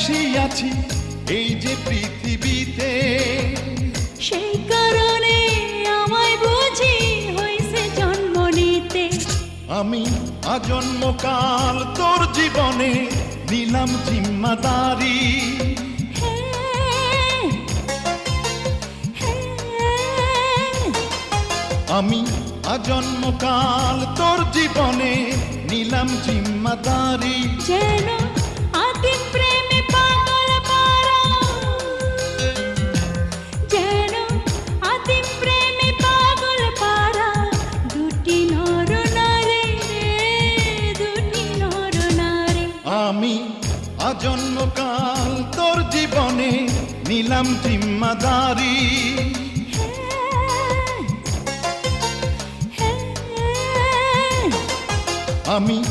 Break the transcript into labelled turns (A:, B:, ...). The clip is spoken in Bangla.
A: আসিয়াছি এই যে পৃথিবীতে,
B: সেই কারণে আমায় বুঝি হইছে জন্ম নিতে।
A: আমি আজন্মকাল তোর জীবনে নিলাম জিম্মাদারি।
B: হ্যাঁ, হ্যাঁ,
A: আমি আজন্মকাল তোর জীবনে নিলাম জিম্মাদারি।
B: যেন আদিম প্রেমে পাগল পারা, যেন আদিম প্রেমে পাগল পারা দুটি নর নারী রে, দুটি নর নারী।
A: আমি আজন্মকাল তোর জীবনে নিলাম জিম্মাদারি।
B: হ্যাঁ, হ্যাঁ,
A: আমি